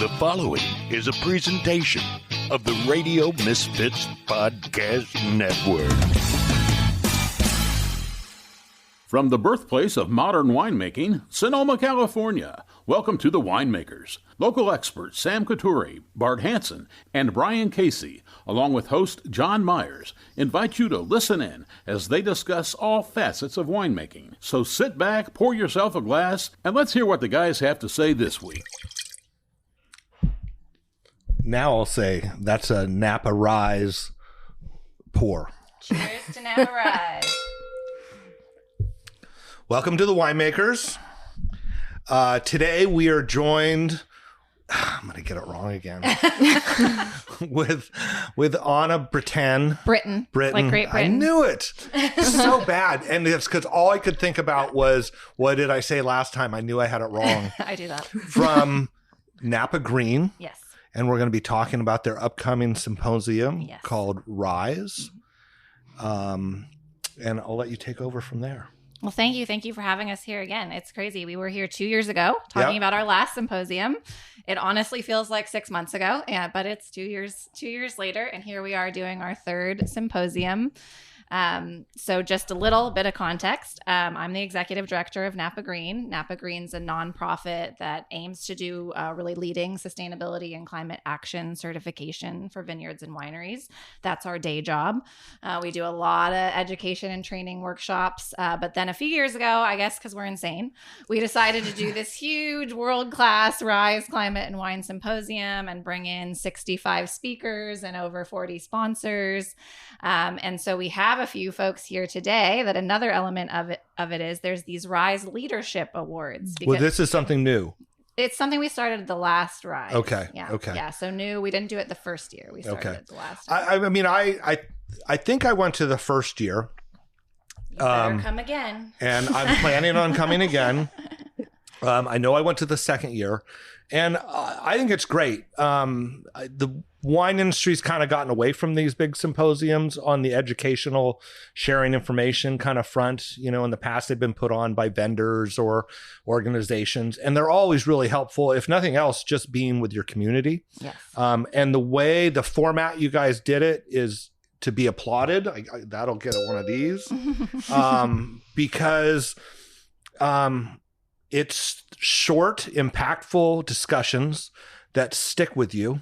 The following is a presentation of the Radio Misfits Podcast Network. From the birthplace of modern winemaking, Sonoma, California, welcome to The Winemakers. Local experts Sam Couturi, Bart Hansen, and Brian Casey, along with host John Myers, invite you to listen in as they discuss all facets of winemaking. So sit back, pour yourself a glass, and let's hear what the guys have to say this week. Now I'll say that's a Napa RISE pour. Cheers to Napa RISE. Welcome to the Winemakers. Today we are joined, I'm going to get it wrong again, with Anna Brittain. Britain. Like Great Britain. I knew it. So bad. And it's because all I could think about was, what did I say last time? I knew I had it wrong. I do that. From Napa Green. Yes. And we're going to be talking about their upcoming symposium called RISE. And I'll let you take over from there. Well, thank you. Thank you for having us here again. It's crazy. We were here 2 years ago talking about our last symposium. It honestly feels like 6 months ago, but it's 2 years later. And here we are doing our third symposium. So just a little bit of context. I'm the executive director of Napa Green. Napa Green's a nonprofit that aims to do really leading sustainability and climate action certification for vineyards and wineries. That's our day job. We do a lot of education and training workshops. But then a few years ago, I guess because we're insane, we decided to do this huge world-class RISE Climate and Wine Symposium and bring in 65 speakers and over 40 sponsors. And so we have a few folks here today that another element of it is there's these RISE Leadership Awards. Well, this is something new. It's something we started at the last RISE. Okay. Yeah. Okay. Yeah. So new. We didn't do it the first year. We started it the last. I think I went to the first year. You better come again. And I'm planning on coming again. I know I went to the second year, and I think it's great. The wine industry's kind of gotten away from these big symposiums on the educational sharing information kind of front. You know, in the past, they've been put on by vendors or organizations, and they're always really helpful. If nothing else, just being with your community. Yes. And the way the format you guys did it is to be applauded. That'll get one of these because it's short, impactful discussions that stick with you.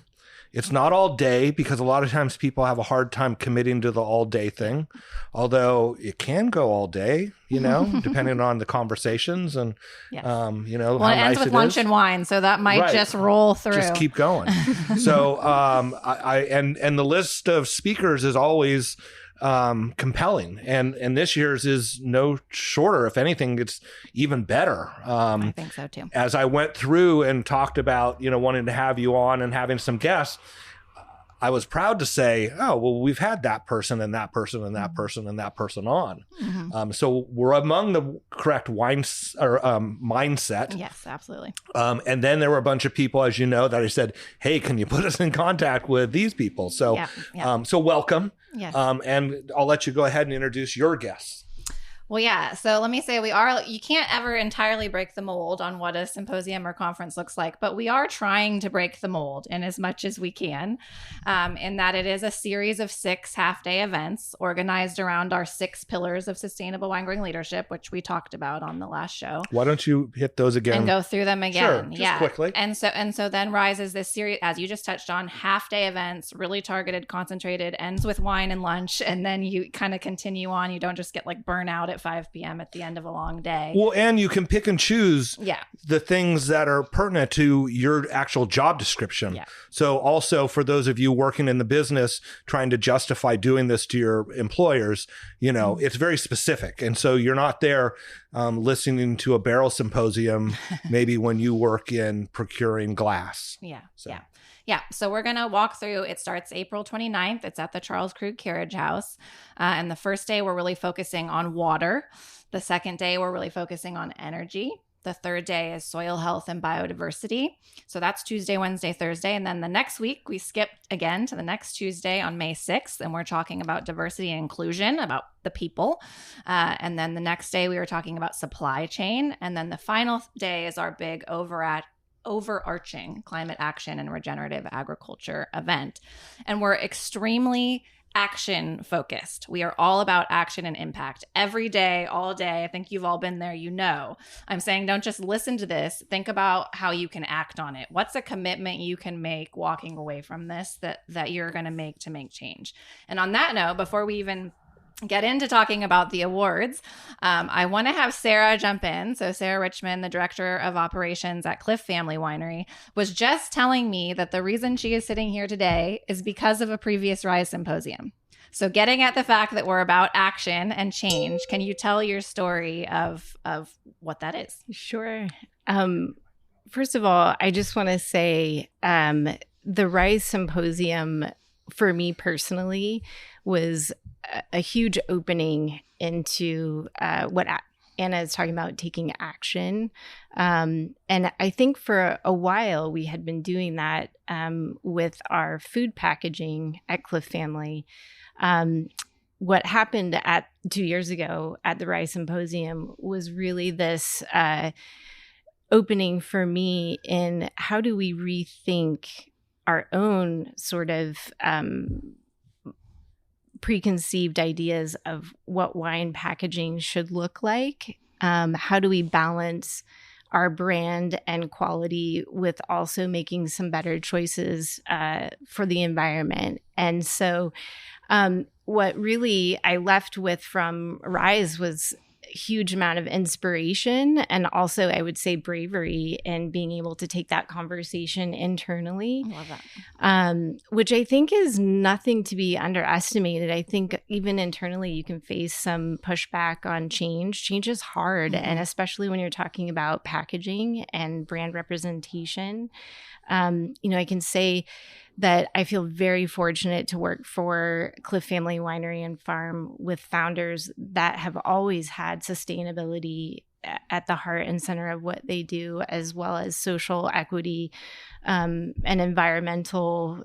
It's not all day because a lot of times people have a hard time committing to the all day thing, although it can go all day, you know, depending on the conversations and, you know, well, it ends with lunch and wine. So that might just roll through. Just keep going. So and the list of speakers is always compelling, and this year's is no shorter. If anything, it's even better. I think so too. As I went through and talked about, you know, wanting to have you on and having some guests, I was proud to say, oh, well, we've had that person and that person and that person and that person on. Mm-hmm. So we're among the correct mindset. Yes, absolutely. And then there were a bunch of people, as you know, that I said, hey, can you put us in contact with these people? So, so welcome. Yes. And I'll let you go ahead and introduce your guests. Well, yeah. So let me say you can't ever entirely break the mold on what a symposium or conference looks like, but we are trying to break the mold in as much as we can, in that it is a series of 6 half-day events organized around our 6 pillars of sustainable wine-growing leadership, which we talked about on the last show. Why don't you hit those again? And go through them again. Sure, just quickly. And so then RISE is this series, as you just touched on, half-day events, really targeted, concentrated, ends with wine and lunch, and then you kind of continue on. You don't just get like burnout at 5 p.m. at the end of a long day. Well, and you can pick and choose the things that are pertinent to your actual job description. Yeah. So also for those of you working in the business trying to justify doing this to your employers, you know, it's very specific. And so you're not there listening to a barrel symposium, maybe when you work in procuring glass. Yeah. So we're going to walk through. It starts April 29th. It's at the Charles Krug Carriage House. And the first day, we're really focusing on water. The second day, we're really focusing on energy. The third day is soil health and biodiversity. So that's Tuesday, Wednesday, Thursday. And then the next week, we skip again to the next Tuesday on May 6th. And we're talking about diversity and inclusion, about the people. And then the next day, we were talking about supply chain. And then the final day is our big overarching climate action and regenerative agriculture event. And we're extremely action focused. We are all about action and impact every day, all day. I think you've all been there, I'm saying don't just listen to this. Think about how you can act on it. What's a commitment you can make walking away from this that you're going to make change? And on that note, before we even get into talking about the awards, I want to have Sarah jump in. So Sarah Richmond, the director of operations at Cliff Family Winery, was just telling me that the reason she is sitting here today is because of a previous RISE Symposium. So getting at the fact that we're about action and change, can you tell your story of what that is? Sure. First of all, I just want to say the RISE Symposium for me personally was a huge opening into what Anna is talking about, taking action. And I think for a while we had been doing that with our food packaging at Cliff Family. What happened 2 years ago at the RISE Symposium was really this opening for me in how do we rethink our own sort of preconceived ideas of what wine packaging should look like. How do we balance our brand and quality with also making some better choices for the environment? And so what really I left with from RISE was a huge amount of inspiration and also, I would say, bravery in being able to take that conversation internally. I love that. Which I think is nothing to be underestimated. I think even internally you can face some pushback on change. Change is hard, and especially when you're talking about packaging and brand representation. I can say that I feel very fortunate to work for Cliff Family Winery and Farm with founders that have always had sustainability at the heart and center of what they do, as well as social equity and environmental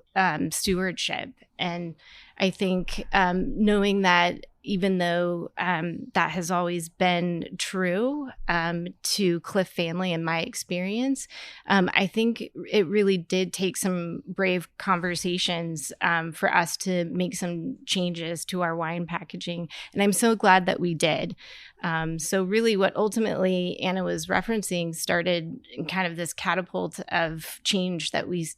stewardship. And I think knowing that even though that has always been true to Cliff Family in my experience, I think it really did take some brave conversations for us to make some changes to our wine packaging. And I'm so glad that we did. So really what ultimately Anna was referencing started in kind of this catapult of change that we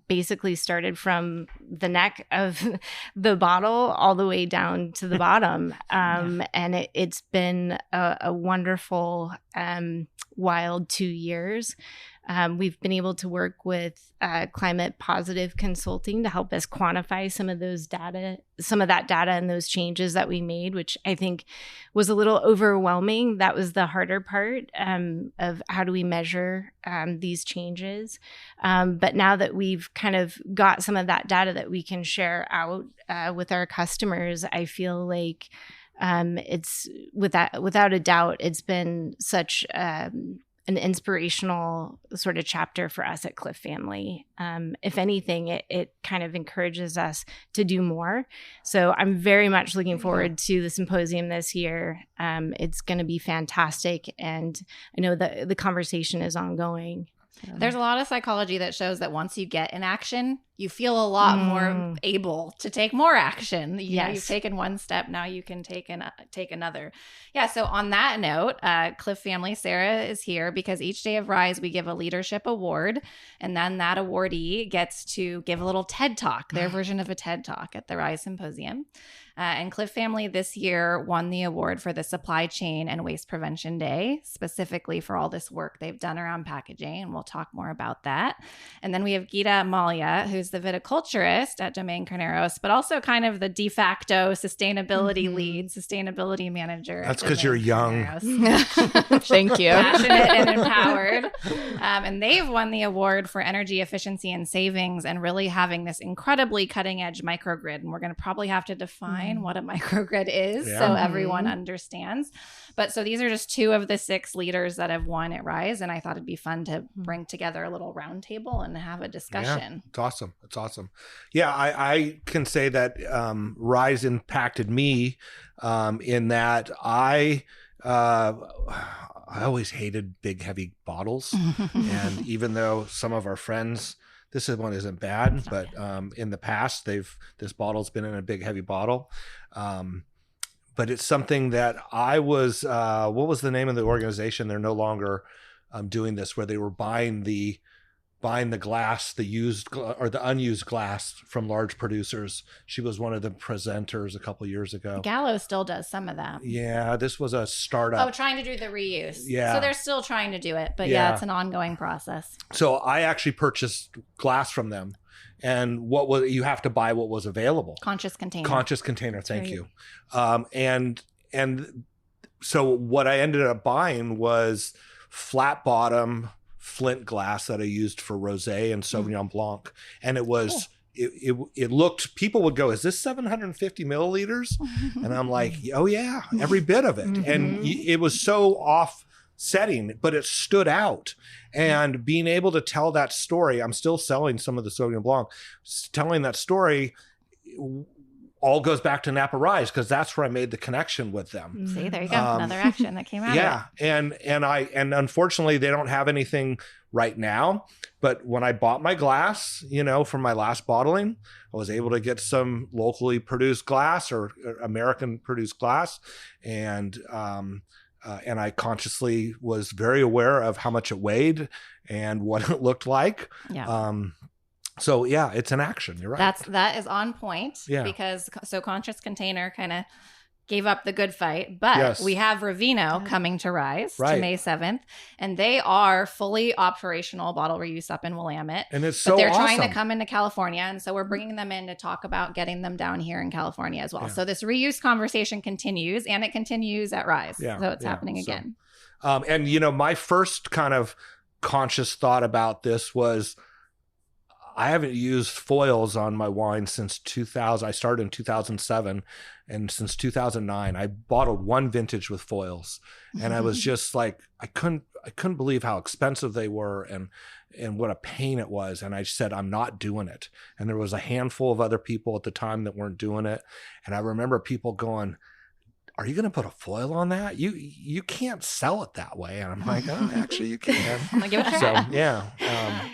basically started from the neck of the bottle all the way down to the bottom. And it's been a wonderful, wild 2 years. We've been able to work with climate positive consulting to help us quantify some of that data and those changes that we made, which I think was a little overwhelming. That was the harder part of how do we measure these changes. But now that we've kind of got some of that data that we can share out with our customers, I feel like it's without a doubt, it's been such an inspirational sort of chapter for us at Cliff Family. If anything, it kind of encourages us to do more. So I'm very much looking forward to the symposium this year. It's going to be fantastic. And I know that the conversation is ongoing. There's a lot of psychology that shows that once you get in action, you feel a lot more able to take more action. You've taken one step, now you can take another. Yeah, so on that note, Cliff Family, Sarah is here because each day of RISE, we give a leadership award, and then that awardee gets to give a little TED Talk, their version of a TED Talk at the RISE Symposium. And Cliff Family this year won the award for the Supply Chain and Waste Prevention Day, specifically for all this work they've done around packaging, and we'll talk more about that. And then we have Gita Mallya, who's the viticulturist at Domaine Carneros, but also kind of the de facto sustainability lead, sustainability manager. That's because you're young. Thank you. Passionate and empowered. And they've won the award for energy efficiency and savings and really having this incredibly cutting edge microgrid. And we're going to probably have to define what a microgrid is so everyone understands. But so these are just two of the 6 leaders that have won at RISE. And I thought it'd be fun to bring together a little roundtable and have a discussion. Yeah, it's awesome. It's awesome. Yeah, I can say that RISE impacted me in that I always hated big, heavy bottles. And even though some of our friends, one isn't bad, but in the past, this bottle's been in a big, heavy bottle. But it's something that I was, what was the name of the organization? They're no longer doing this, where they were buying the glass, the used or the unused glass from large producers. She was one of the presenters a couple of years ago. Gallo still does some of that. Yeah, this was a startup. Oh, trying to do the reuse. Yeah. So they're still trying to do it, but yeah, it's an ongoing process. So I actually purchased glass from them, and you have to buy what was available. Conscious container. Thank you. And so what I ended up buying was flat bottom flint glass that I used for rosé and Sauvignon Blanc. And it was, it looked, people would go, is this 750 milliliters? And I'm like, oh yeah, every bit of it. And it was so offsetting, but it stood out. And being able to tell that story, I'm still selling some of the Sauvignon Blanc, telling that story all goes back to Napa RISE, because that's where I made the connection with them. See, there you go. Another action that came out. Yeah. And unfortunately they don't have anything right now, but when I bought my glass, from my last bottling, I was able to get some locally produced glass or American produced glass. And I consciously was very aware of how much it weighed and what it looked like. Yeah. So yeah, it's an action. You're right. That is on point. Yeah. Because Conscious Container kind of gave up the good fight, but we have Ravino coming to RISE to May 7th, and they are fully operational bottle reuse up in Willamette. And it's but they're awesome. trying to come into California, and so we're bringing them in to talk about getting them down here in California as well. So this reuse conversation continues, and it continues at RISE. So it's happening again. And my first kind of conscious thought about this was, I haven't used foils on my wine since 2000. I started in 2007, and since 2009, I bottled one vintage with foils, and I was just like, I couldn't believe how expensive they were, and what a pain it was. And I said, I'm not doing it. And there was a handful of other people at the time that weren't doing it, and I remember people going, are you going to put a foil on that? You can't sell it that way. And I'm like, oh, actually you can. I'm like, give it a so try. yeah.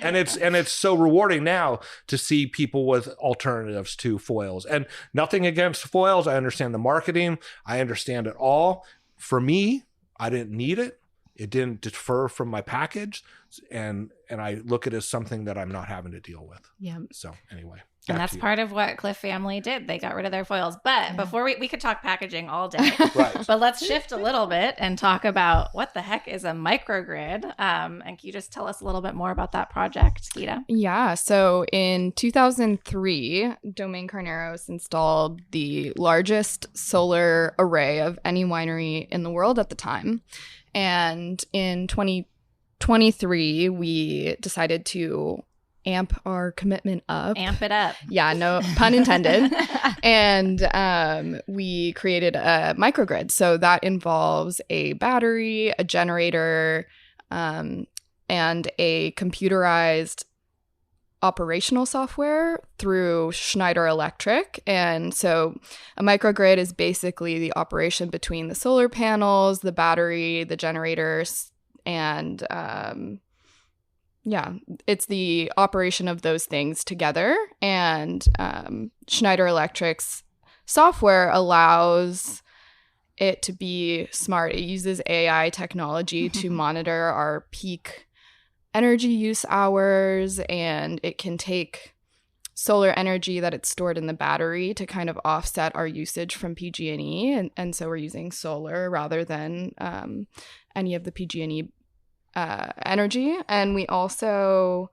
And it's so rewarding now to see people with alternatives to foils, and nothing against foils. I understand the marketing. I understand it all. For me, I didn't need it. It didn't defer from my package. And I look at it as something that I'm not having to deal with. Yeah. So anyway. And that's part of what Cliff family did. They got rid of their foils. But before we could talk packaging all day. Right. But let's shift a little bit and talk about what the heck is a microgrid. And can you just tell us a little bit more about that project, Gita? Yeah. So in 2003, Domaine Carneros installed the largest solar array of any winery in the world at the time. And in 2023, we decided to amp our commitment up. Amp it up. Yeah, no pun intended. And we created a microgrid. So that involves a battery, a generator, and a computerized operational software through Schneider Electric. And so a microgrid is basically the operation between the solar panels, the battery, the generators, and it's the operation of those things together. And Schneider Electric's software allows it to be smart. It uses AI technology to monitor our peak energy use hours, and it can take solar energy that it's stored in the battery to kind of offset our usage from PG&E. And so we're using solar rather than any of the PG&E energy. And we also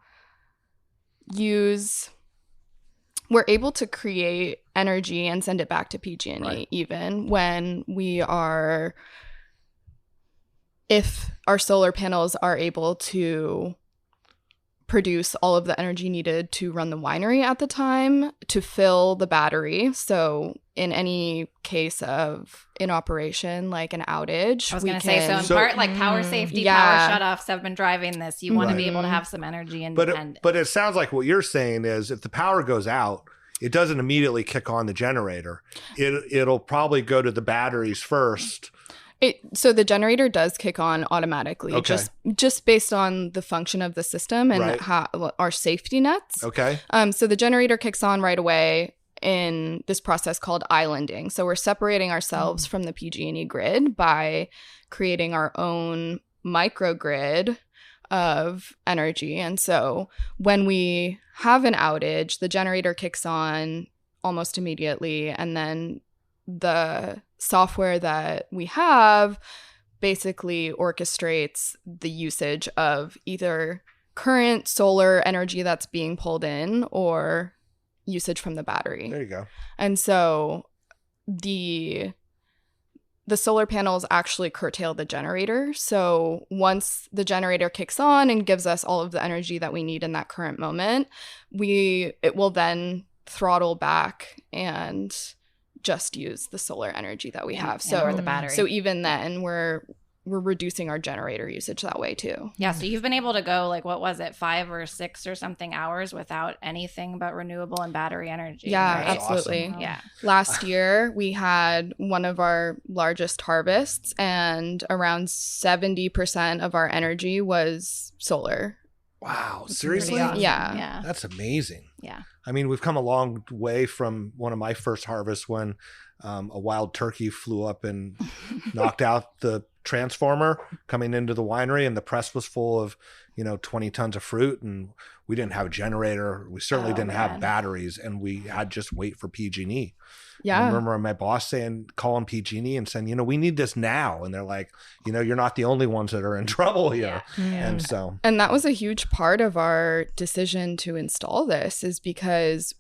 we're able to create energy and send it back to PG&E even when if our solar panels are able to produce all of the energy needed to run the winery at the time to fill the battery. So in any case of inoperation, like an outage, I was going to say, so in part, like power safety, power shutoffs have been driving this. You want to be able to have some energy independent. But it sounds like what you're saying is if the power goes out, it doesn't immediately kick on the generator. It'll probably go to the batteries first. So the generator does kick on automatically, Okay. just based on the function of the system and Right. our safety nets. Okay. So the generator kicks on right away in this process called islanding. So we're separating ourselves from the PG&E grid by creating our own microgrid of energy. And so when we have an outage, the generator kicks on almost immediately, and then the software that we have basically orchestrates the usage of either current solar energy that's being pulled in or usage from the battery. There you go. And so the solar panels actually curtail the generator. So once the generator kicks on and gives us all of the energy that we need in that current moment, it will then throttle back and just use the solar energy that we have. So or the battery. So even then we're reducing our generator usage that way too. Yeah, so you've been able to go, like, what was it, 5 or 6 or something hours without anything but renewable and battery energy. Yeah, right? absolutely. Awesome. Yeah. Last year, we had one of our largest harvests, and around 70% of our energy was solar. Wow. Pretty Seriously? awesome. Yeah. Yeah. That's amazing. Yeah. I mean, we've come a long way from one of my first harvests when a wild turkey flew up and knocked out the transformer coming into the winery, and the press was full of 20 tons of fruit, and we didn't have a generator. We certainly didn't have batteries, and we had just wait for PG&E. Yeah. I remember my boss calling PG&E and saying, we need this now. And they're like, you're not the only ones that are in trouble here. Yeah. And so. And that was a huge part of our decision to install this, is because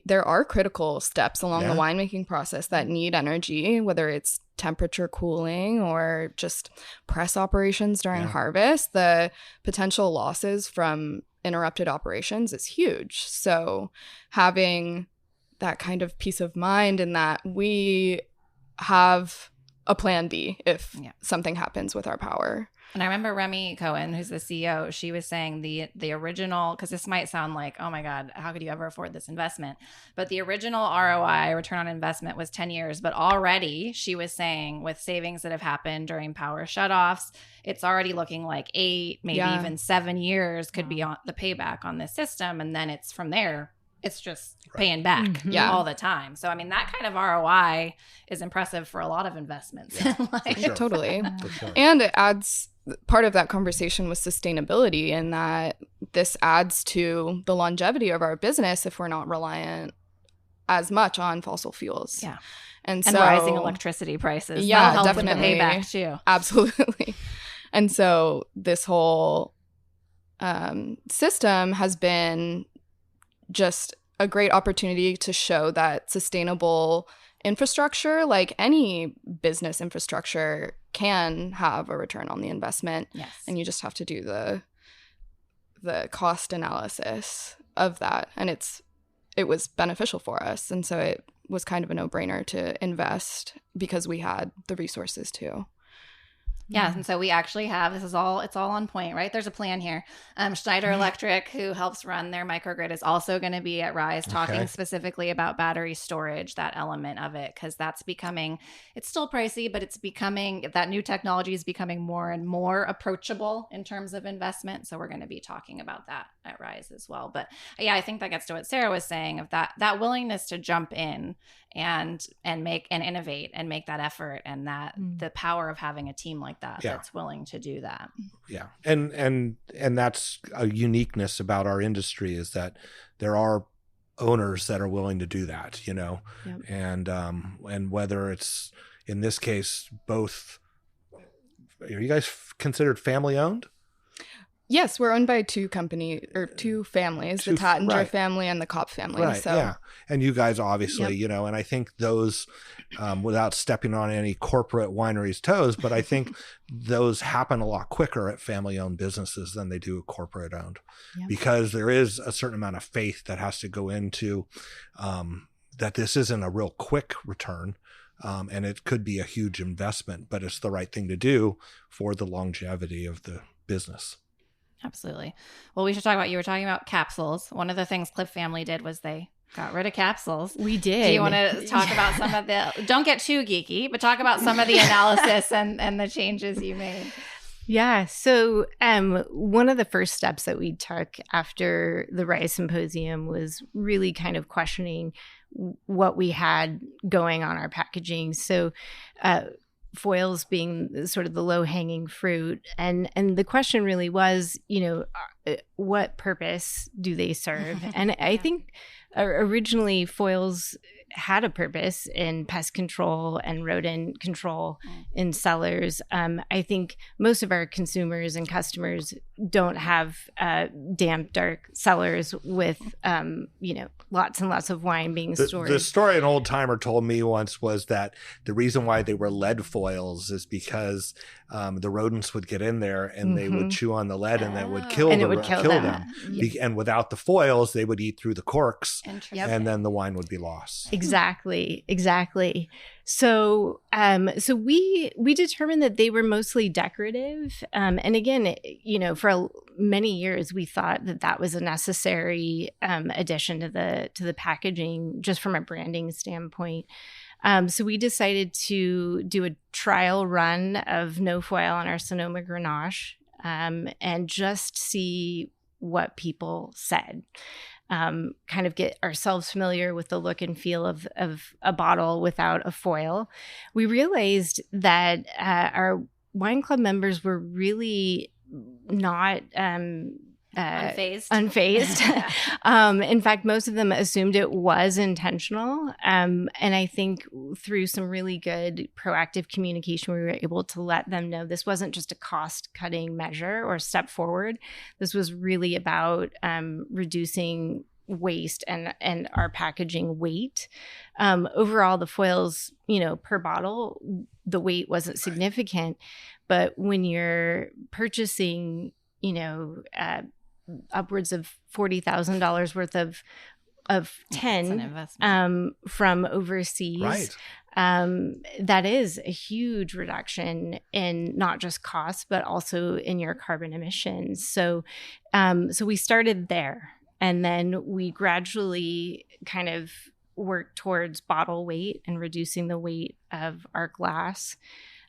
there are critical steps along the winemaking process that need energy, whether it's temperature cooling or just press operations during harvest. The potential losses from interrupted operations is huge. So having that kind of peace of mind, and that we have a plan B if something happens with our power. And I remember Remy Cohen, who's the CEO, she was saying the original, because this might sound like, oh my God, how could you ever afford this investment? But the original ROI, return on investment, was 10 years. But already, she was saying, with savings that have happened during power shutoffs, it's already looking like 8, maybe even 7 years could be on the payback on this system. And then it's from there, it's just paying back all the time. So, I mean, that kind of ROI is impressive for a lot of investments. Yeah, like, for sure. Totally. For sure. And it adds, part of that conversation was sustainability, in that this adds to the longevity of our business if we're not reliant as much on fossil fuels. Yeah. And rising electricity prices. Yeah, That'll help with definitely. the payback too. Absolutely. And so this whole system has been just a great opportunity to show that sustainable infrastructure, like any business infrastructure, can have a return on the investment. Yes. And you just have to do the cost analysis of that. And it was beneficial for us. And so it was kind of a no-brainer to invest because we had the resources to. Yeah, and so we actually have, it's all on point, right? There's a plan here. Schneider Electric, who helps run their microgrid, is also going to be at RISE talking specifically about battery storage, that element of it, because that's becoming, it's still pricey, but it's becoming, that new technology is becoming more and more approachable in terms of investment. So we're going to be talking about that at RISE as well. But yeah, I think that gets to what Sarah was saying, of that willingness to jump in and make and innovate and make that effort, and that the power of having a team like that that's willing to do that. Yeah. And that's a uniqueness about our industry, is that there are owners that are willing to do that, and whether it's, in this case, both, are you guys considered family owned? Yes, we're owned by two families, the Tattinger family and the Kopp family. Right, so. yeah. And you guys obviously, and I think those, without stepping on any corporate wineries' toes, but I think those happen a lot quicker at family-owned businesses than they do corporate-owned, because there is a certain amount of faith that has to go into that this isn't a real quick return. And it could be a huge investment, but it's the right thing to do for the longevity of the business. Absolutely. Well, we should talk about, you were talking about capsules. One of the things Cliff family did was they Got rid of capsules. We did. Do you want to talk about some of the, don't get too geeky, but talk about some of the analysis and the changes you made? Yeah. So one of the first steps that we took after the RISE Symposium was really kind of questioning what we had going on our packaging. So foils being sort of the low-hanging fruit. And the question really was, what purpose do they serve? And I think originally foils had a purpose in pest control and rodent control in cellars. I think most of our consumers and customers don't have damp, dark cellars with, lots and lots of wine being stored. The story an old timer told me once was that the reason why they were lead foils is because the rodents would get in there and they would chew on the lead and that would kill them. And without the foils, they would eat through the corks and then the wine would be lost. Exactly. So we determined that they were mostly decorative. And again, for many years, we thought that was a necessary addition to the packaging, just from a branding standpoint. So we decided to do a trial run of no foil on our Sonoma Grenache and just see what people said. Kind of get ourselves familiar with the look and feel of a bottle without a foil. We realized that our wine club members were really not unfazed. In fact, most of them assumed it was intentional. And I think through some really good proactive communication, we were able to let them know this wasn't just a cost-cutting measure or step forward. This was really about reducing waste and our packaging weight. Overall, the foils, per bottle, the weight wasn't significant. But when you're purchasing, upwards of $40,000 worth of tin from overseas, right. That is a huge reduction in not just cost, but also in your carbon emissions. So we started there, and then we gradually kind of worked towards bottle weight and reducing the weight of our glass.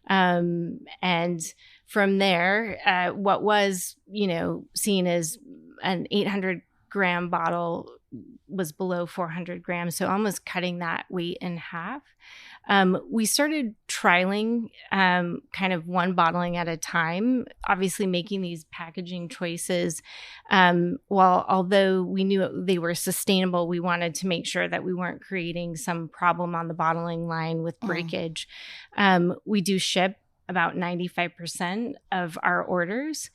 And from there, what was, seen as an 800-gram bottle was below 400 grams, so almost cutting that weight in half. We started trialing kind of one bottling at a time, obviously making these packaging choices. Although we knew they were sustainable, we wanted to make sure that we weren't creating some problem on the bottling line with breakage. We do ship about 95% of our orders.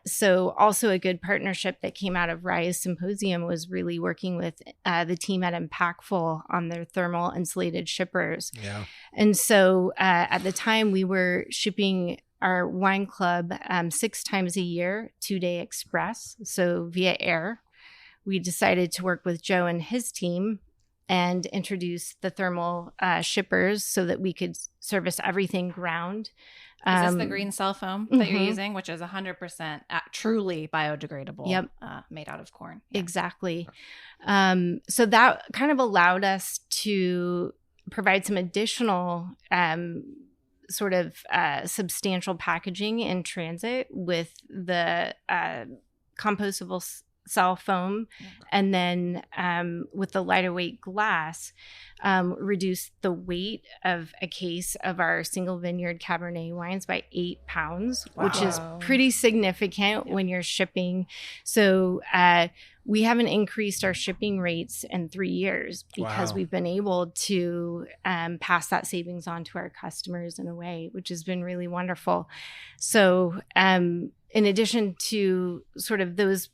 So also a good partnership that came out of RISE Symposium was really working with the team at Impactful on their thermal insulated shippers. Yeah. And so at the time we were shipping our wine club 6 times a year, 2-day express, so via air. We decided to work with Joe and his team and introduce the thermal shippers so that we could service everything ground. Is this the green cell foam that you're using, which is 100% truly biodegradable, made out of corn? Yeah. Exactly. So that kind of allowed us to provide some additional sort of substantial packaging in transit with the compostable cell foam, and then with the lighter weight glass, reduce the weight of a case of our single vineyard Cabernet wines by 8 pounds, which is pretty significant when you're shipping. So we haven't increased our shipping rates in 3 years because we've been able to pass that savings on to our customers in a way, which has been really wonderful. So in addition to sort of those,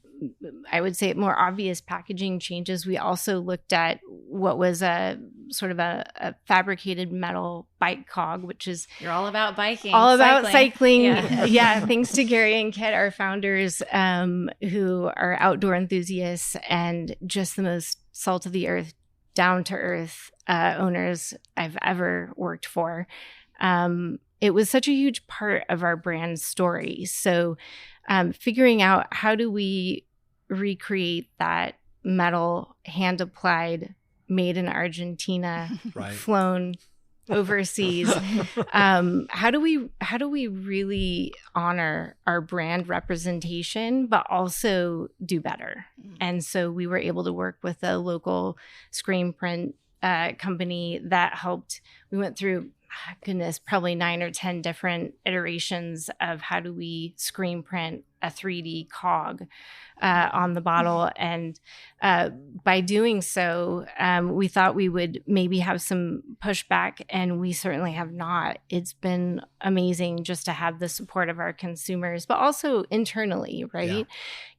I would say, more obvious packaging changes, we also looked at what was a sort of a fabricated metal bike cog, which is... You're all about biking. All about cycling. Yeah. Thanks to Gary and Kit, our founders, who are outdoor enthusiasts and just the most salt of the earth, down to earth owners I've ever worked for. It was such a huge part of our brand story. So figuring out how do we recreate that metal, hand applied, made in Argentina, flown overseas. How do we really honor our brand representation, but also do better? And so we were able to work with a local screen print company that helped. We went through, goodness, probably 9 or 10 different iterations of how do we screen print a 3D cog on the bottle. And by doing so, we thought we would maybe have some pushback, and we certainly have not. It's been amazing just to have the support of our consumers, but also internally, right? Yeah.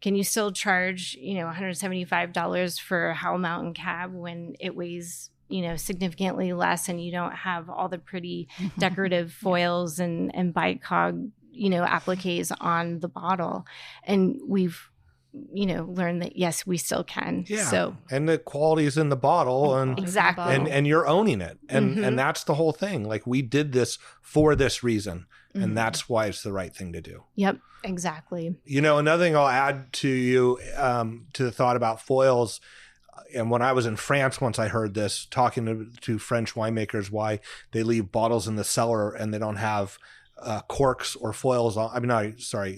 Can you still charge, $175 for a Howell Mountain cab when it weighs significantly less, and you don't have all the pretty decorative foils and bicog, appliques on the bottle? And we've, learned that, yes, we still can. Yeah. So, and the quality is in the bottle, and exactly. And you're owning it. And that's the whole thing. Like, we did this for this reason, and that's why it's the right thing to do. Yep, exactly. Another thing I'll add to you, to the thought about foils. And when I was in France, once I heard this, talking to French winemakers, why they leave bottles in the cellar and they don't have corks or foils on.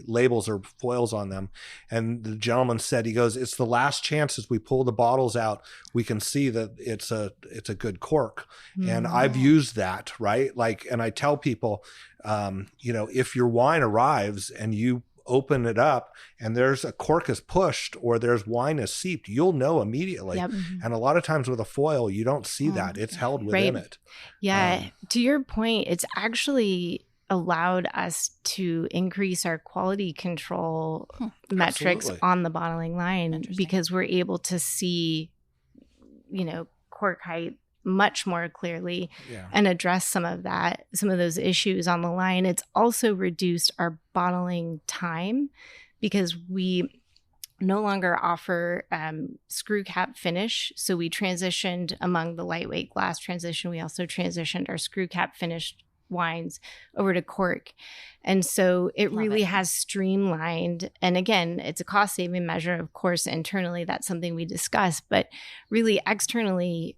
Labels or foils on them. And the gentleman said, he goes, it's the last chance as we pull the bottles out, we can see that it's a good cork. And I've used that, right? And I tell people, if your wine arrives and you open it up and there's a cork is pushed or there's wine is seeped, you'll know immediately. Yep. And a lot of times with a foil, you don't see that. It's held within it. Yeah. To your point, it's actually allowed us to increase our quality control metrics on the bottling line, because we're able to see, cork height much more clearly and address some of those issues on the line. It's also reduced our bottling time, because we no longer offer screw cap finish. So we transitioned among the lightweight glass transition. We also transitioned our screw cap finished wines over to cork. And so it really has streamlined. And again, it's a cost saving measure. Of course, internally, that's something we discuss, but really externally,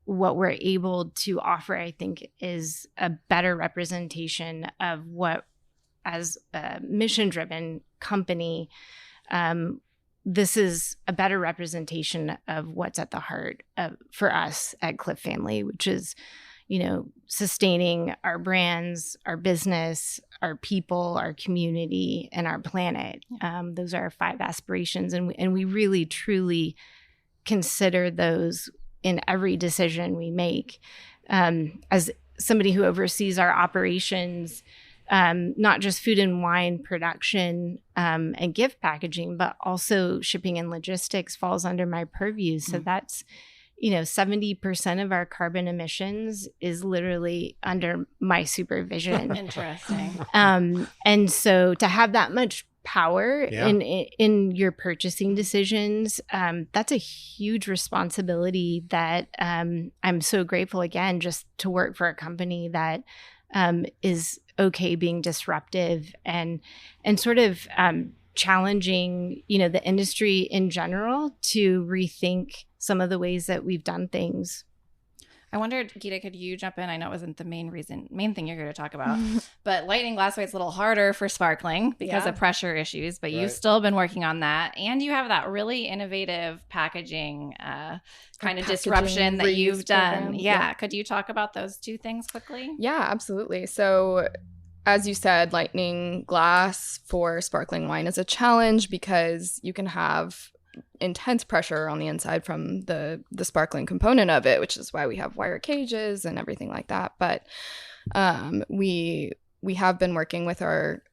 what we're able to offer, I think, is a better representation of what, as a mission-driven company, this is a better representation of what's at the heart for us at Cliff Family, which is, sustaining our brands, our business, our people, our community, and our planet. Those are our 5 aspirations, and we really, truly consider those in every decision we make. As somebody who oversees our operations, not just food and wine production and gift packaging, but also shipping and logistics falls under my purview. So that's, 70% of our carbon emissions is literally under my supervision. Interesting. And so to have that much power in your purchasing decisions, that's a huge responsibility that I'm so grateful, again, just to work for a company that is okay being disruptive and sort of challenging, the industry in general to rethink some of the ways that we've done things. I wondered, Gita, could you jump in? I know it wasn't the main thing you're here to talk about, but lightning glass weight's a little harder for sparkling because of pressure issues, but you've still been working on that. And you have that really innovative packaging kind of disruption that you've done. Yeah. Could you talk about those 2 things quickly? Yeah, absolutely. So as you said, lightning glass for sparkling wine is a challenge because you can have intense pressure on the inside from the sparkling component of it, which is why we have wire cages and everything like that. But we have been working with our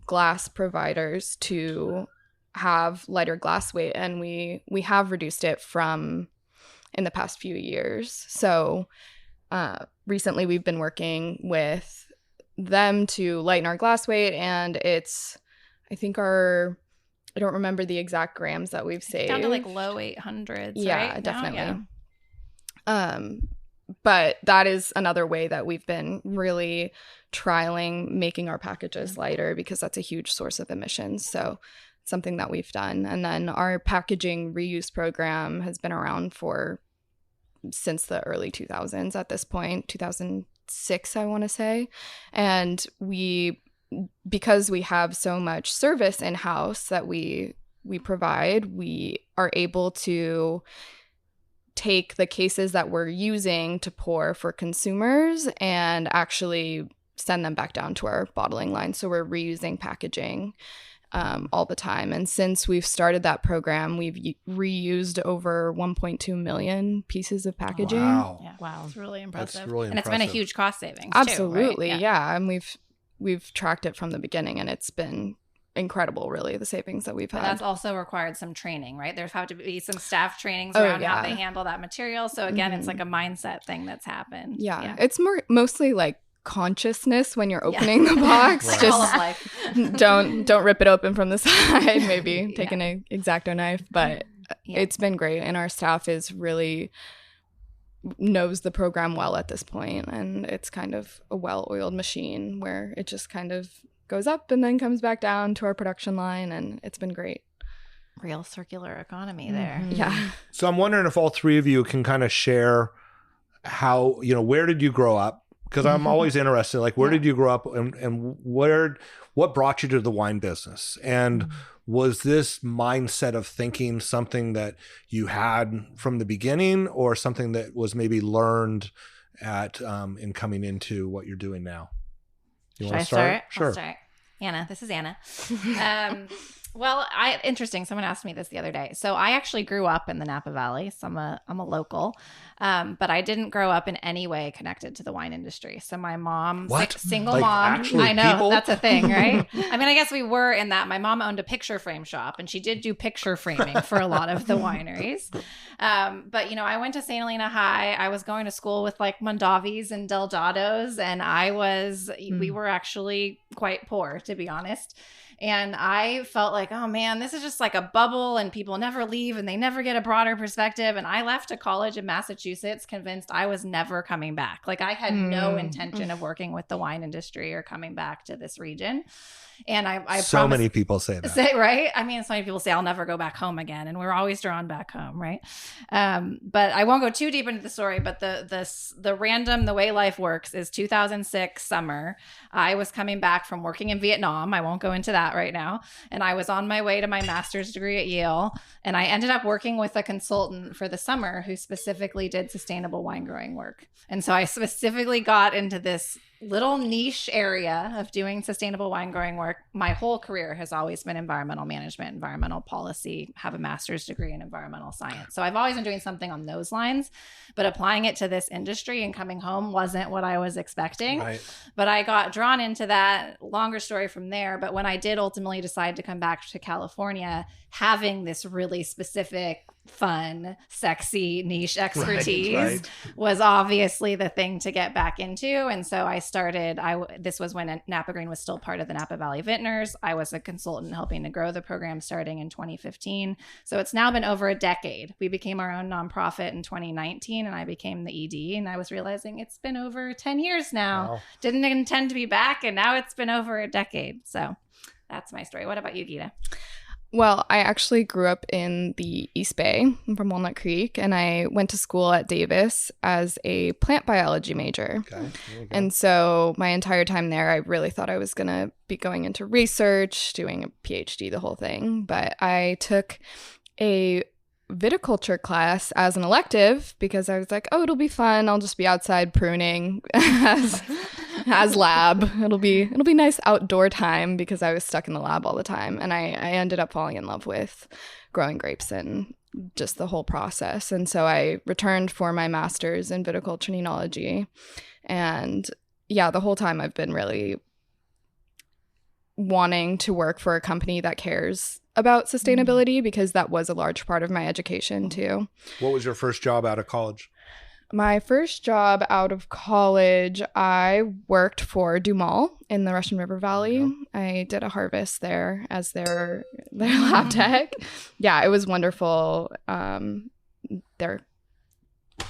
glass providers to have lighter glass weight, and we have reduced it from in the past few years. So recently we've been working with them to lighten our glass weight, and it's, I think I don't remember the exact grams that we've saved. Down to like low 800s, yeah, right? Definitely. But that is another way that we've been really trialing making our packages lighter, because that's a huge source of emissions. So something that we've done. And then our packaging reuse program has been around since the early 2000s at this point, 2006, I want to say. And because we have so much service in-house that we provide, we are able to take the cases that we're using to pour for consumers and actually send them back down to our bottling line. So we're reusing packaging all the time. And since we've started that program, we've reused over 1.2 million pieces of packaging. Wow. Yeah. Wow. It's really impressive. That's really and impressive. it's been a huge cost savings. Absolutely. Too, right? Yeah. And we've tracked it from the beginning, and it's been incredible, really, the savings that we've But had. that's also required some training, right? There's have to be some staff trainings Oh, around how yeah. they handle that material. So again, it's like a mindset thing that's happened. Yeah. It's mostly like consciousness when you're opening the box. Right. All of Just life. don't rip it open from the side. Maybe take an X-Acto knife, but it's been great, and our staff is really knows the program well at this point, and it's kind of a well-oiled machine where it just kind of goes up and then comes back down to our production line, and it's been great. Real circular economy there. Yeah. So I'm wondering if all three of you can kind of share how, where did you grow up? Because I'm always interested, like, where did you grow up, and what brought you to the wine business? And was this mindset of thinking something that you had from the beginning, or something that was maybe learned in coming into what you're doing now? You Should want I to start? Sure. I'll start. Anna, this is Anna. Well, interesting. Someone asked me this the other day. So I actually grew up in the Napa Valley. So I'm a local, but I didn't grow up in any way connected to the wine industry. So my mom, single Like, mom, actually, I know people? that's a thing, right? I mean, I guess we were in that. My mom owned a picture frame shop, and she did do picture framing for a lot of the wineries. But I went to St. Helena High. I was going to school with like Mondavis and Delgados, and we were actually quite poor, to be honest. And I felt like, oh man, this is just like a bubble, and people never leave and they never get a broader perspective. And I left a college in Massachusetts convinced I was never coming back. Like, I had no intention of working with the wine industry or coming back to this region. And I so many people say that. Right? I mean, so many people say I'll never go back home again, and we're always drawn back home, right? But I won't go too deep into the story. But the way life works is 2006 summer. I was coming back from working in Vietnam. I won't go into that right now. And I was on my way to my master's degree at Yale, and I ended up working with a consultant for the summer who specifically did sustainable wine growing work. And so I specifically got into this little niche area of doing sustainable wine growing work. My whole career has always been environmental management, environmental policy, have a master's degree in environmental science. So I've always been doing something on those lines, but applying it to this industry and coming home wasn't what I was expecting. Right. But I got drawn into that. Longer story from there. But when I did ultimately decide to come back to California, having this really specific, fun, sexy niche expertise was obviously the thing to get back into. And so I started, this was when Napa Green was still part of the Napa Valley Vintners. I was a consultant helping to grow the program starting in 2015. So it's now been over a decade. We became our own nonprofit in 2019, and I became the ED, and I was realizing it's been over 10 years now. Wow. Didn't intend to be back, and now it's been over a decade. So that's my story. What about you, Gita? Well, I actually grew up in the East Bay. I'm from Walnut Creek, and I went to school at Davis as a plant biology major. Okay. And so my entire time there, I really thought I was going to be going into research, doing a PhD, the whole thing. But I took a viticulture class as an elective because I was like, oh, it'll be fun. I'll just be outside pruning as lab. It'll be nice outdoor time because I was stuck in the lab all the time. And I ended up falling in love with growing grapes and just the whole process. And so I returned for my master's in viticulture and enology. And yeah, the whole time I've been really wanting to work for a company that cares about sustainability because that was a large part of my education too. What was your first job out of college? My first job out of college, I worked for Domaine in the Russian River Valley. I did a harvest there as their lab tech. Yeah, it was wonderful. Their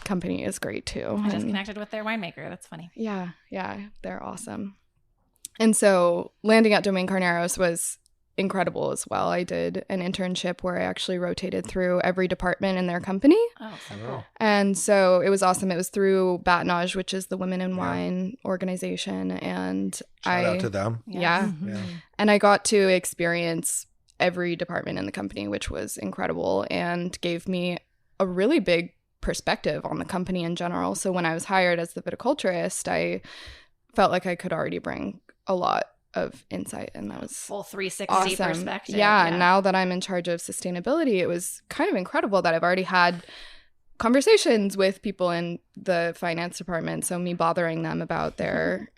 company is great too. I just connected with their winemaker. That's funny. Yeah, they're awesome. And so landing at Domaine Carneros was incredible as well. I did an internship where I actually rotated through every department in their company. Oh, so cool. And so it was awesome. It was through Batonage, which is the Women in Wine organization. And Shout out to them. Yeah. And I got to experience every department in the company, which was incredible and gave me a really big perspective on the company in general. So when I was hired as the viticulturist, I felt like I could already bring a lot of insight, and that was full 360 awesome. perspective. Yeah, now that I'm in charge of sustainability, it was kind of incredible that I've already had conversations with people in the finance department. So me bothering them about their,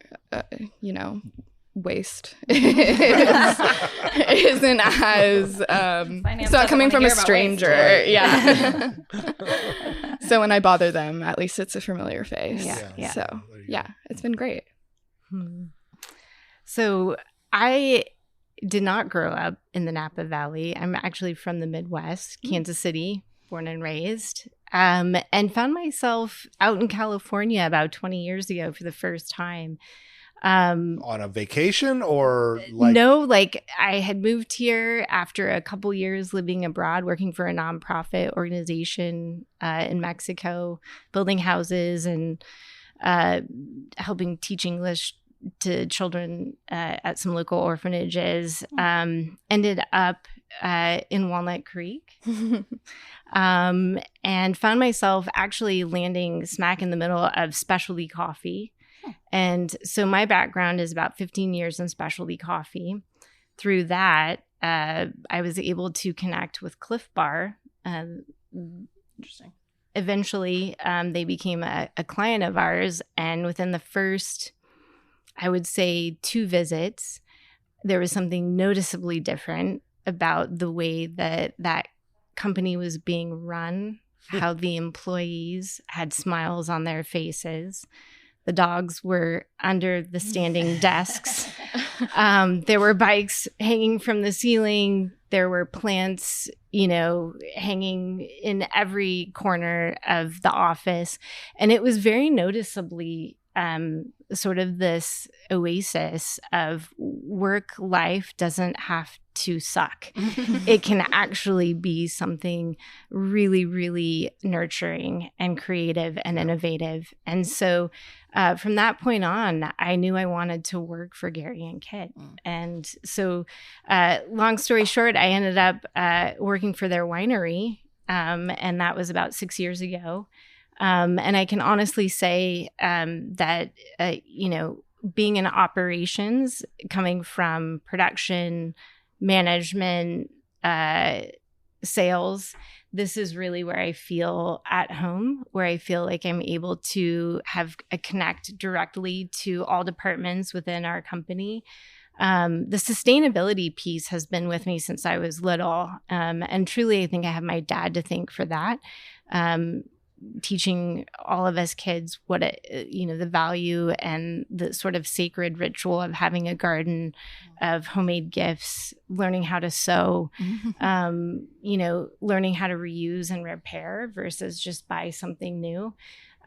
waste isn't as so coming from a stranger. Yeah. So when I bother them, at least it's a familiar face. Yeah. So yeah, it's been great. So I did not grow up in the Napa Valley. I'm actually from the Midwest, Kansas City, born and raised, and found myself out in California about 20 years ago for the first time. On a vacation or like? No, like I had moved here after a couple years living abroad, working for a nonprofit organization in Mexico, building houses and helping teach English to children at some local orphanages. Ended up in Walnut Creek and found myself actually landing smack in the middle of specialty coffee. And so my background is about 15 years in specialty coffee. Through that, I was able to connect with Cliff Bar. Interesting. Eventually, they became a client of ours. And within the first, I would say, 2 visits, there was something noticeably different about the way that that company was being run, how the employees had smiles on their faces. The dogs were under the standing desks. There were bikes hanging from the ceiling. There were plants, hanging in every corner of the office. And it was very noticeably sort of this oasis of work life doesn't have to suck. It can actually be something really, really nurturing and creative and innovative. And so from that point on, I knew I wanted to work for Gary and Kit. And so long story short, I ended up working for their winery. And that was about 6 years ago. And I can honestly say that, being in operations, coming from production, management, sales, this is really where I feel at home, where I feel like I'm able to have a connect directly to all departments within our company. The sustainability piece has been with me since I was little. And truly, I think I have my dad to thank for that. Teaching all of us kids what the value and the sort of sacred ritual of having a garden, of homemade gifts, learning how to sew, learning how to reuse and repair versus just buy something new.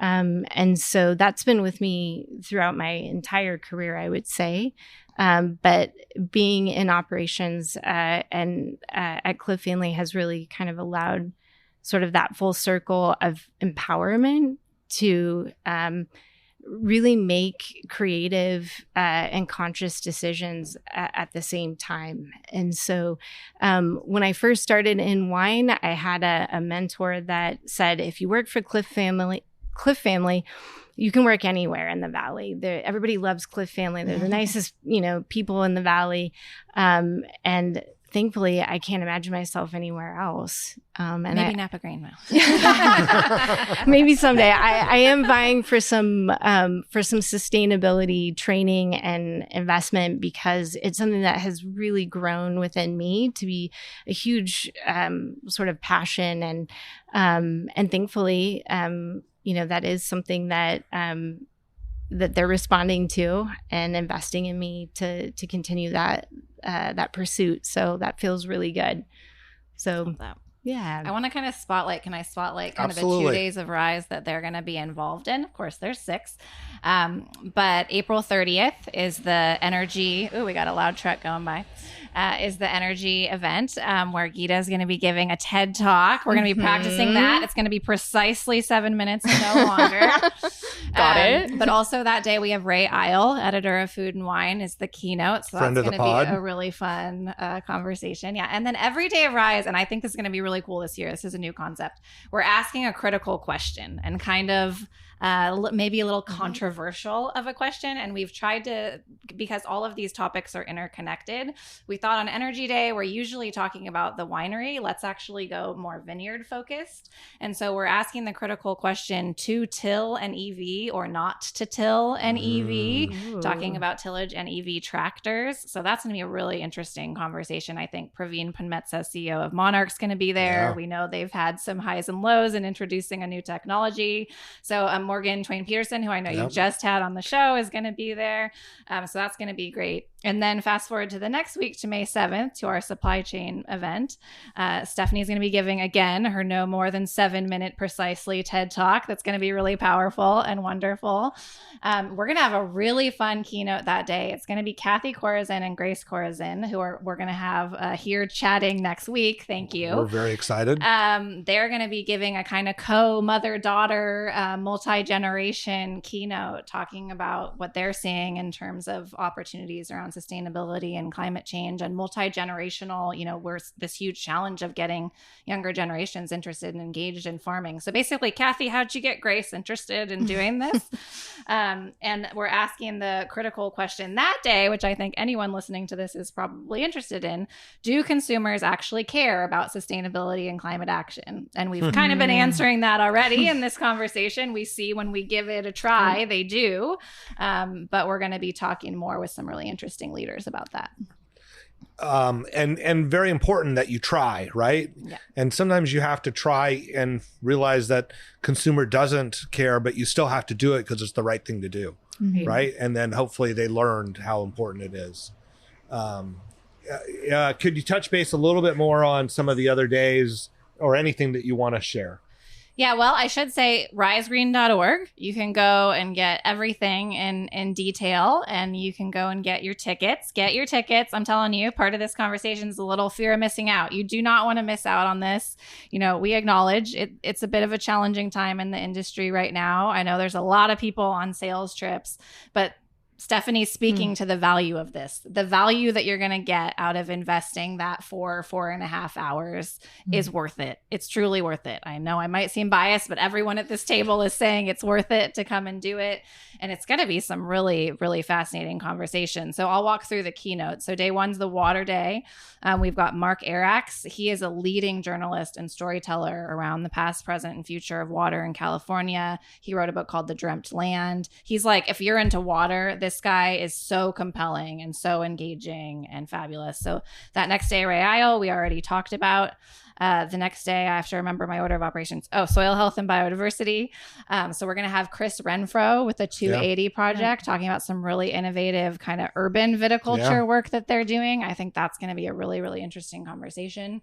And so that's been with me throughout my entire career, I would say. But being in operations and at Cliff Family has really kind of allowed sort of that full circle of empowerment to really make creative and conscious decisions at the same time. And so when I first started in wine, I had a mentor that said, if you work for Cliff Family, you can work anywhere in the valley. Everybody loves Cliff Family. They're the nicest, people in the valley. And thankfully, I can't imagine myself anywhere else. Maybe Napa Green now. Maybe someday. I am vying for some sustainability training and investment because it's something that has really grown within me to be a huge sort of passion, and thankfully, that is something that that they're responding to and investing in me to continue that pursuit. So that feels really good. So yeah, I want to kind of spotlight. Can I spotlight kind Absolutely. of the 2 days of RISE that they're going to be involved in? Of course, there's 6, but April 30th is the energy. Oh, we got a loud truck going by. is the energy event where Gita is going to be giving a TED Talk. We're going to be practicing that. It's going to be precisely 7 minutes and no longer. Got it. But also that day we have Ray Isle, editor of Food and Wine, is the keynote. So Friend that's of the going to pod. be a really fun conversation. Yeah. And then every day of Rise, and I think this is going to be really cool this year. This is a new concept. We're asking a critical question and kind of maybe a little controversial of a question. And we've tried to, because all of these topics are interconnected, we thought on Energy Day, we're usually talking about the winery. Let's actually go more vineyard focused. And so we're asking the critical question, to till an EV or not to till an EV, talking about tillage and EV tractors. So that's going to be a really interesting conversation. I think Praveen Panmetsa, CEO of Monarch, is going to be there. Yeah. We know they've had some highs and lows in introducing a new technology. So Morgan Twain-Peterson, who I know you just had on the show, is going to be there. So that's going to be great. And then fast forward to the next week, to May 7th, to our supply chain event. Stephanie's going to be giving, again, her no more than 7 minute precisely TED Talk. That's going to be really powerful and wonderful. We're going to have a really fun keynote that day. It's going to be Kathy Corazin and Grace Corazin, who we're going to have here chatting next week. Thank you. We're very excited. They're going to be giving a kind of co-mother-daughter, multi-generation keynote, talking about what they're seeing in terms of opportunities around sustainability and climate change and multi-generational, we're this huge challenge of getting younger generations interested and engaged in farming. So basically, Kathy, how'd you get Grace interested in doing this? And we're asking the critical question that day, which I think anyone listening to this is probably interested in. Do consumers actually care about sustainability and climate action? And we've kind of been answering that already in this conversation. We see when we give it a try, they do. But we're going to be talking more with some really interesting leaders about that. And very important that you try, right? Yeah. And sometimes you have to try and realize that consumer doesn't care, but you still have to do it because it's the right thing to do, right? And then hopefully they learned how important it is. Could you touch base a little bit more on some of the other days or anything that you want to share? Yeah, well, I should say risegreen.org. You can go and get everything in detail, and you can go and get your tickets. Get your tickets. I'm telling you, part of this conversation is a little fear of missing out. You do not want to miss out on this. We acknowledge it's a bit of a challenging time in the industry right now. I know there's a lot of people on sales trips, but Stephanie's speaking to the value of this. The value that you're going to get out of investing that 4.5 hours is worth it. It's truly worth it. I know I might seem biased, but everyone at this table is saying it's worth it to come and do it. And it's going to be some really, really fascinating conversation. So I'll walk through the keynote. So day one's the water day. We've got Mark Arax. He is a leading journalist and storyteller around the past, present, and future of water in California. He wrote a book called The Dreamt Land. He's like, if you're into water, this guy is so compelling and so engaging and fabulous. So that next day, Ray Isle, we already talked about. The next day, I have to remember my order of operations. Soil health and biodiversity. So we're going to have Chris Renfro with the 280 project talking about some really innovative kind of urban viticulture work that they're doing. I think that's going to be a really, really interesting conversation.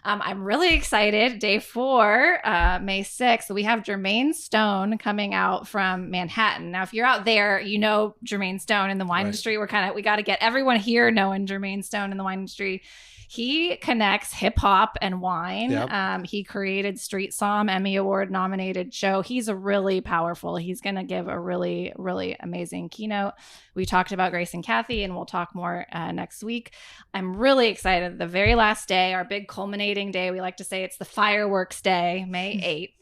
I'm really excited. Day 4, May 6th, we have Jermaine Stone coming out from Manhattan. Now, if you're out there, Jermaine Stone in the wine industry. We got to get everyone here knowing Jermaine Stone in the wine industry. He connects hip hop and wine. Yep. He created Street Psalm, Emmy Award nominated show. He's really powerful. He's going to give a really, really amazing keynote. We talked about Grace and Kathy, and we'll talk more next week. I'm really excited. The very last day, our big culminating day, we like to say it's the fireworks day, May 8th.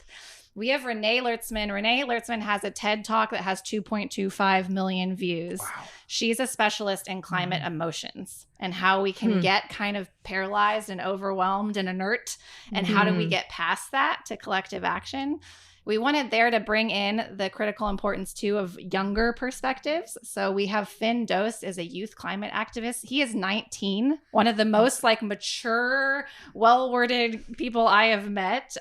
We have Renee Lertzman. Renee Lertzman has a TED Talk that has 2.25 million views. Wow. She's a specialist in climate emotions and how we can get kind of paralyzed and overwhelmed and inert, and how do we get past that to collective action. We wanted there to bring in the critical importance, too, of younger perspectives. So we have Finn Dost as a youth climate activist. He is 19, one of the most mature, well-worded people I have met.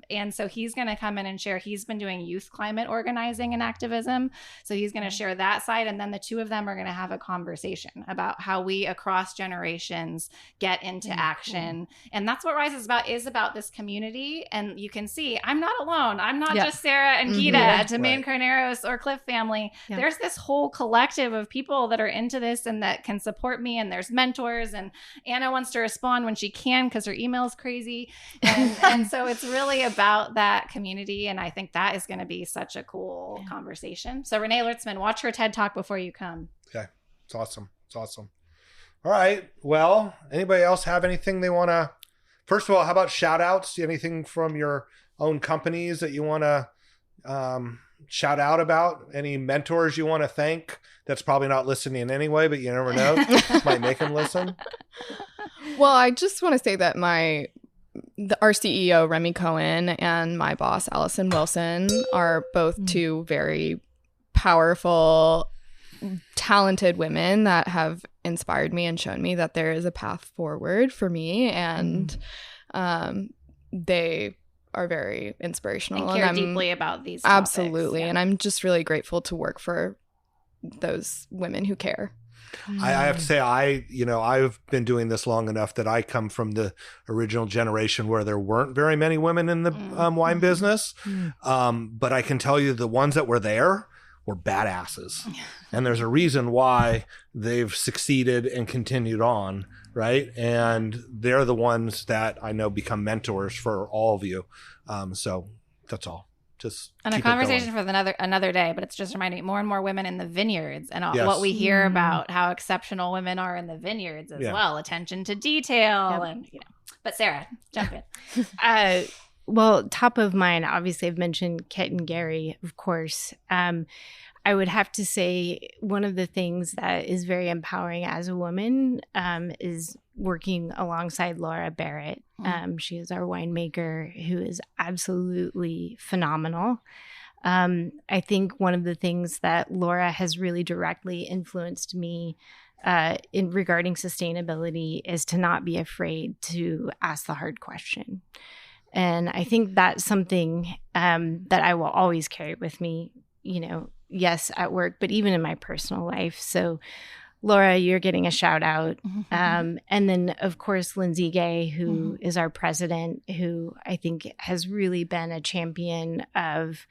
And so he's going to come in and share. He's been doing youth climate organizing and activism. So he's going to share that side. And then the two of them are going to have a conversation about how we across generations get into action. And that's what RISE is about this community. And you can see, I'm not alone. I'm not just Sarah and Gita at Domaine Carneros or Cliff family. There's this whole collective of people that are into this and that can support me. And there's mentors, and Anna wants to respond when she can because her email is crazy. And so it's really about that community. And I think that is going to be such a cool conversation. So Renee Lurtzman, watch her TED Talk before you come. Okay. It's awesome. All right. Well, anybody else have anything they want to, first of all, how about shout outs? Anything from your own companies that you want to shout out about? Any mentors you want to thank? That's probably not listening anyway, but you never know. Might make them listen. Well, I just want to say that our CEO, Remy Cohen, and my boss, Allison Wilson, are both two very powerful, talented women that have inspired me and shown me that there is a path forward for me. And they are very inspirational. And care deeply about these topics. Absolutely. And I'm just really grateful to work for those women who care. I have to say, I've been doing this long enough that I come from the original generation where there weren't very many women in the wine business. But I can tell you the ones that were there were badasses. And there's a reason why they've succeeded and continued on, right? And they're the ones that I know become mentors for all of you. So that's all. Just and a conversation for another day, but it's just reminding me more and more women in the vineyards and what we hear about how exceptional women are in the vineyards as well. Attention to detail and But Sarah, jump in. Well, top of mind, obviously I've mentioned Kit and Gary, of course. I would have to say one of the things that is very empowering as a woman is working alongside Laura Barrett. She is our winemaker who is absolutely phenomenal. I think one of the things that Laura has really directly influenced me in regarding sustainability is to not be afraid to ask the hard question. And I think that's something that I will always carry with me, yes, at work, but even in my personal life. So Laura, you're getting a shout out. And then, of course, Lindsay Gay, who is our president, who I think has really been a champion of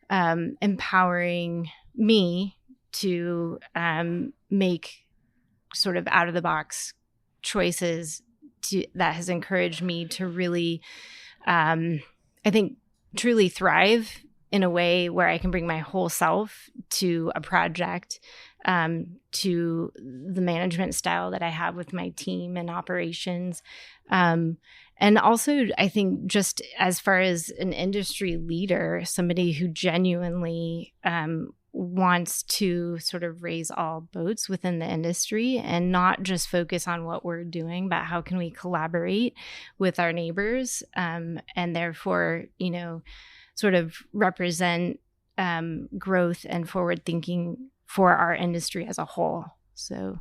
empowering me to make sort of out of the box choices that has encouraged me to really, I think, truly thrive in a way where I can bring my whole self to a project, to the management style that I have with my team and operations. And also, I think just as far as an industry leader, somebody who genuinely wants to sort of raise all boats within the industry and not just focus on what we're doing, but how can we collaborate with our neighbors and therefore, sort of represent growth and forward thinking for our industry as a whole. So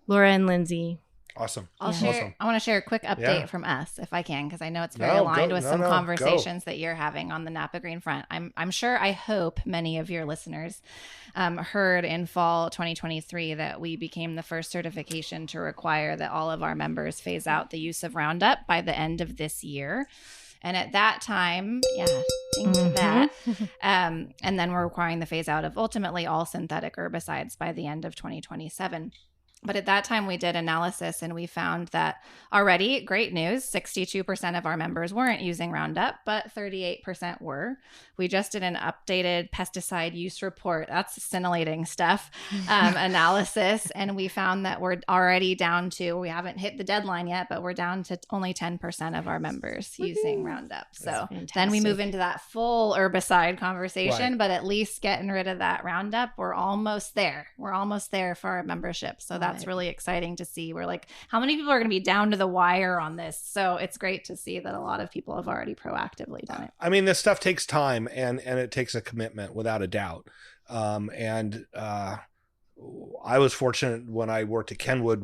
Laura and Lindsay. Awesome. I want to share a quick update from us if I can, because I know it's very aligned with some conversations that you're having on the Napa Green front. I hope many of your listeners heard in fall 2023 that we became the first certification to require that all of our members phase out the use of Roundup by the end of this year. And at that time, ding to that. And then we're requiring the phase out of ultimately all synthetic herbicides by the end of 2027. But at that time, we did analysis and we found that already, great news, 62% of our members weren't using Roundup, but 38% were. We just did an updated pesticide use report. That's scintillating stuff, analysis. And we found that we're already down to, we haven't hit the deadline yet, but we're down to only 10% of our members using Roundup. So then we move into that full herbicide conversation, but at least getting rid of that Roundup, we're almost there. We're almost there for our membership. So that's really exciting to see. We're like, how many people are going to be down to the wire on this? So it's great to see that a lot of people have already proactively done it. I mean, this stuff takes time and it takes a commitment without a doubt. I was fortunate when I worked at Kenwood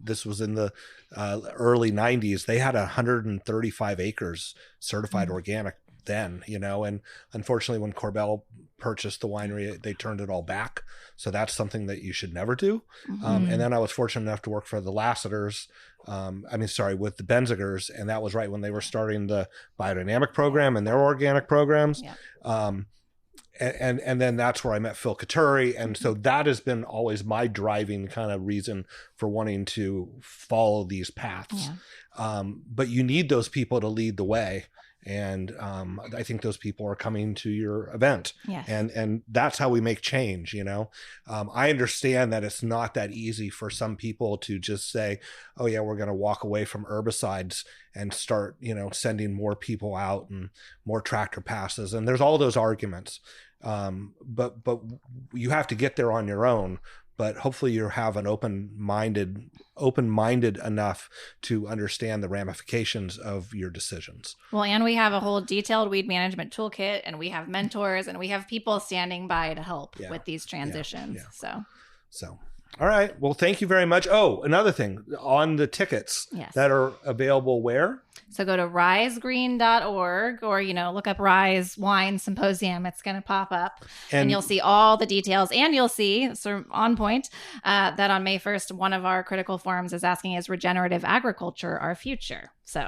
this was in the early 90s. They had 135 acres certified organic then, and unfortunately when Korbel purchased the winery, they turned it all back. So that's something that you should never do. And then I was fortunate enough to work for the Lasseters, with the Benzigers. And that was right when they were starting the biodynamic program and their organic programs. Yeah. And then that's where I met Phil Katuri. And so that has been always my driving kind of reason for wanting to follow these paths. Yeah. But you need those people to lead the way. And I think those people are coming to your event. Yes. And that's how we make change, I understand that it's not that easy for some people to just say, oh yeah, we're going to walk away from herbicides and start, sending more people out and more tractor passes. And there's all those arguments. But you have to get there on your own. But hopefully you have an open-minded enough to understand the ramifications of your decisions. Well, and we have a whole detailed weed management toolkit, and we have mentors, and we have people standing by to help with these transitions. Yeah. So, all right. Well, thank you very much. Oh, another thing on the tickets that are available where? So go to risegreen.org or, look up Rise Wine Symposium. It's going to pop up and you'll see all the details, and you'll see, so on point, that on May 1st, one of our critical forums is asking, is regenerative agriculture our future? So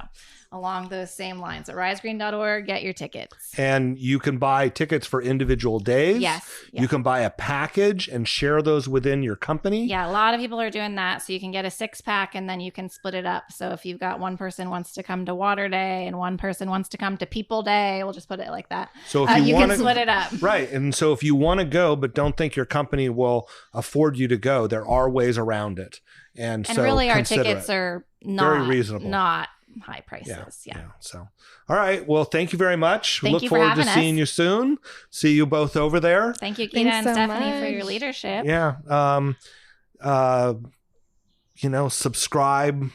along those same lines, at risegreen.org, get your tickets. And you can buy tickets for individual days. Yes. You can buy a package and share those within your company. Yeah, a lot of people are doing that. So you can get a 6-pack and then you can split it up. So if you've got one person wants to come to Water Day and one person wants to come to People Day, we'll just put it like that. So if you can split it up. Right. And so if you want to go but don't think your company will afford you to go, there are ways around it. And so really our tickets are not very reasonable. Not high prices. Yeah. So, all right. Well, thank you very much. Thank Look you for forward to having seeing us. you soon. See you both over there. Thank you, Gita and Stephanie, for your leadership. Yeah. Subscribe,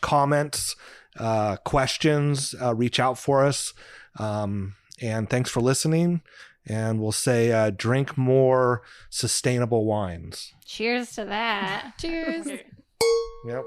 comments, questions, reach out for us. And thanks for listening. And we'll say, drink more sustainable wines. Cheers to that. Cheers. Yep.